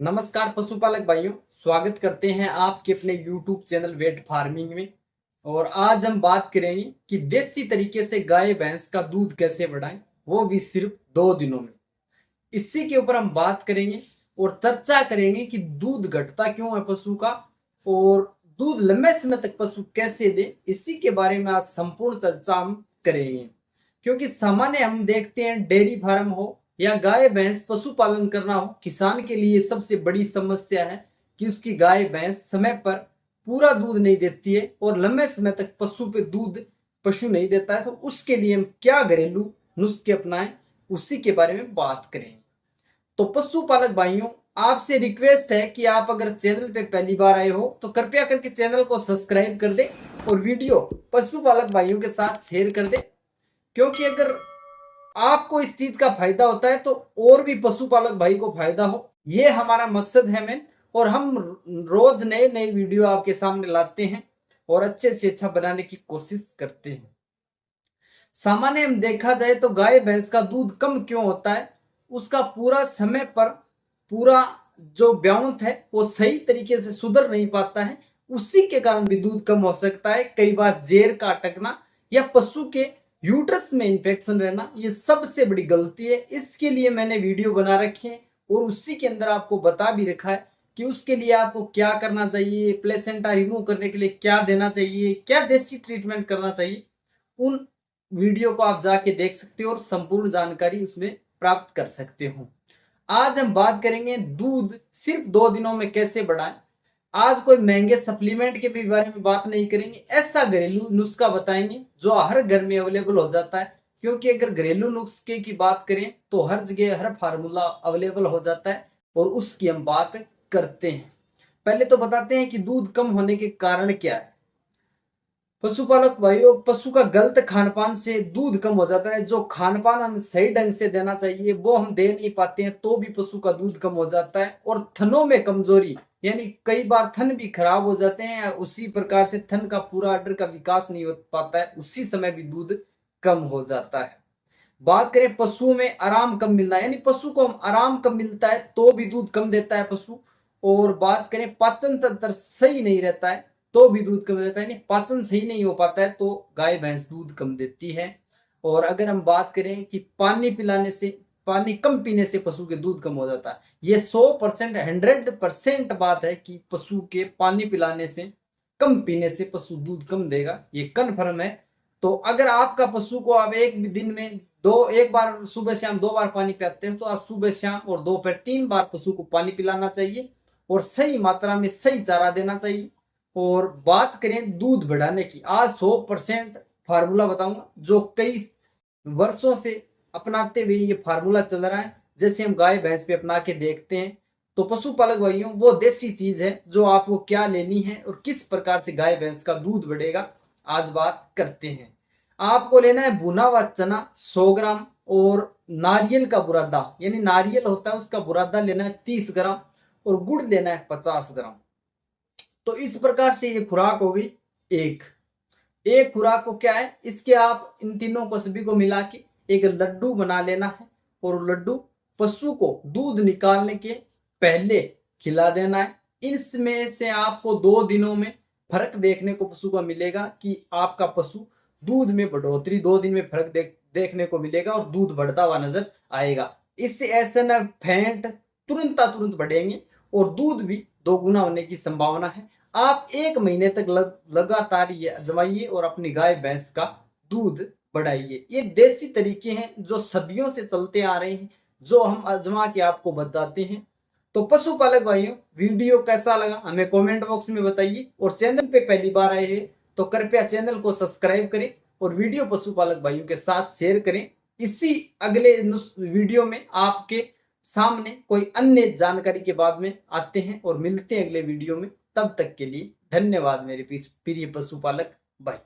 नमस्कार पशुपालक भाइयों, स्वागत करते हैं आपके अपने YouTube चैनल वेट फार्मिंग में। और आज हम बात करेंगे कि देसी तरीके से गाय भैंस का दूध कैसे बढ़ाएं, वो भी सिर्फ 2 दिनों में। इसी के ऊपर हम बात करेंगे और चर्चा करेंगे कि दूध घटता क्यों है पशु का, और दूध लंबे समय तक पशु कैसे दे। इसी के बारे में आज संपूर्ण चर्चा हम करेंगे। क्योंकि सामान्य हम देखते हैं डेयरी फार्म हो या गाय भैंस पशुपालन करना हो, किसान के लिए सबसे बड़ी समस्या है कि उसकी गाय भैंस समय पर पूरा दूध नहीं देती है और लंबे समय तक पशु पे दूध पशु नहीं देता है। तो उसके लिए हम क्या घरेलू नुस्खे अपनाएं, उसी के बारे में बात करें। तो पशुपालक भाइयों, आपसे रिक्वेस्ट है कि आप अगर चैनल पे पहली बार आए हो तो कृपया करके चैनल को सब्सक्राइब कर दे और वीडियो पशुपालक भाइयों के साथ शेयर कर दे। क्योंकि अगर आपको इस चीज का फायदा होता है तो और भी पशुपालक भाई को फायदा हो, ये हमारा मकसद है मैन। और हम रोज नए नए वीडियो आपके सामने लाते हैं और अच्छे से अच्छा बनाने की कोशिश करते हैं। सामान्य हम देखा जाए तो गाय भैंस का दूध कम क्यों होता है, उसका पूरा समय पर पूरा जो ब्याउंत है वो सही तरीके से सुधर नहीं पाता है। उसी के कारण भी दूध कम हो सकता है। कई बार जेर का अटकना या पशु के यूट्रस में इंफेक्शन रहना, ये सबसे बड़ी गलती है। इसके लिए मैंने वीडियो बना रखी है और उसी के अंदर आपको बता भी रखा है कि उसके लिए आपको क्या करना चाहिए, प्लेसेंटा रिमूव करने के लिए क्या देना चाहिए, क्या देसी ट्रीटमेंट करना चाहिए। उन वीडियो को आप जाके देख सकते हो और संपूर्ण जानकारी उसमें प्राप्त कर सकते हो। आज हम बात करेंगे दूध सिर्फ 2 दिनों में कैसे बढ़ाएं। आज कोई महंगे सप्लीमेंट के भी बारे में बात नहीं करेंगे, ऐसा घरेलू नुस्खा बताएंगे जो हर घर में अवेलेबल हो जाता है। क्योंकि अगर घरेलू नुस्खे की बात करें तो हर जगह हर फार्मूला अवेलेबल हो जाता है और उसकी हम बात करते हैं। पहले तो बताते हैं कि दूध कम होने के कारण क्या है। पशुपालक भाइयों, पशु का गलत खान पान से दूध कम हो जाता है। जो खान पान हमें सही ढंग से देना चाहिए वो हम दे नहीं पाते हैं, तो भी पशु का दूध कम हो जाता है। और थनों में कमजोरी, यानी कई बार थन भी खराब हो जाते हैं, उसी प्रकार से थन का पूरा अडर का विकास नहीं हो पाता है, उसी समय भी दूध कम हो जाता है। बात करें पशुओं में आराम कम मिलना, यानी पशु को आराम कम मिलता है तो भी दूध कम देता है पशु। और बात करें पाचन तंत्र सही नहीं रहता है तो भी दूध कम रहता है, यानी पाचन सही नहीं हो पाता है तो गाय भैंस दूध कम देती है। और अगर हम बात करें कि पानी पिलाने से, पानी कम पीने से पशु के दूध कम हो जाता है, ये 100% 100% बात है कि पशु के पानी पिलाने से, कम पीने से पशु दूध कम देगा, ये कन्फर्म है। तो अगर आपका पशु को आप एक दिन में एक बार सुबह शाम 2 बार पानी पिलाते हैं तो आप सुबह शाम और दोपहर 3 बार पशु को पानी पिलाना चाहिए और सही मात्रा में सही चारा देना चाहिए। और बात करें दूध बढ़ाने की, आज 100% फार्मूला बताऊंगा जो कई वर्षों से अपनाते हुए ये फार्मूला चल रहा है। जैसे हम गाय भैंस पे अपना के देखते हैं, तो पशुपालक भाइयों वो देसी चीज है जो आपको क्या लेनी है और किस प्रकार से गाय भैंस का दूध बढ़ेगा, आज बात करते हैं। आपको लेना है भुना हुआ चना 100 ग्राम और नारियल का बुरादा, यानी नारियल होता है उसका बुरादा लेना है 30 ग्राम और गुड़ लेना है 50 ग्राम। तो इस प्रकार से ये खुराक हो गई एक एक खुराक को क्या है, इसके आप इन तीनों को सभी को मिला के एक लड्डू बना लेना है और लड्डू पशु को दूध निकालने के पहले खिला देना है। इसमें से आपको 2 दिनों में फर्क देखने को पशु का मिलेगा कि आपका पशु दूध में बढ़ोतरी, 2 दिन में फर्क देखने को मिलेगा और दूध बढ़ता हुआ नजर आएगा। इससे ऐसे न फैट तुरंत बढ़ेंगे और दूध भी 2 गुना होने की संभावना है। आप 1 महीने तक लगातार ये आजमाइए और अपनी गाय भैंस का दूध बढ़ाइए। ये देसी तरीके हैं जो सदियों से चलते आ रहे हैं, जो हम आजमा के आपको बताते हैं। तो पशुपालक भाइयों, वीडियो कैसा लगा हमें कमेंट बॉक्स में बताइए और चैनल पे पहली बार आए हैं तो कृपया चैनल को सब्सक्राइब करें और वीडियो पशुपालक भाइयों के साथ शेयर करें। इसी अगले वीडियो में आपके सामने कोई अन्य जानकारी के बाद में आते हैं और मिलते हैं अगले वीडियो में। तब तक के लिए धन्यवाद मेरे प्रिय पशुपालक भाई।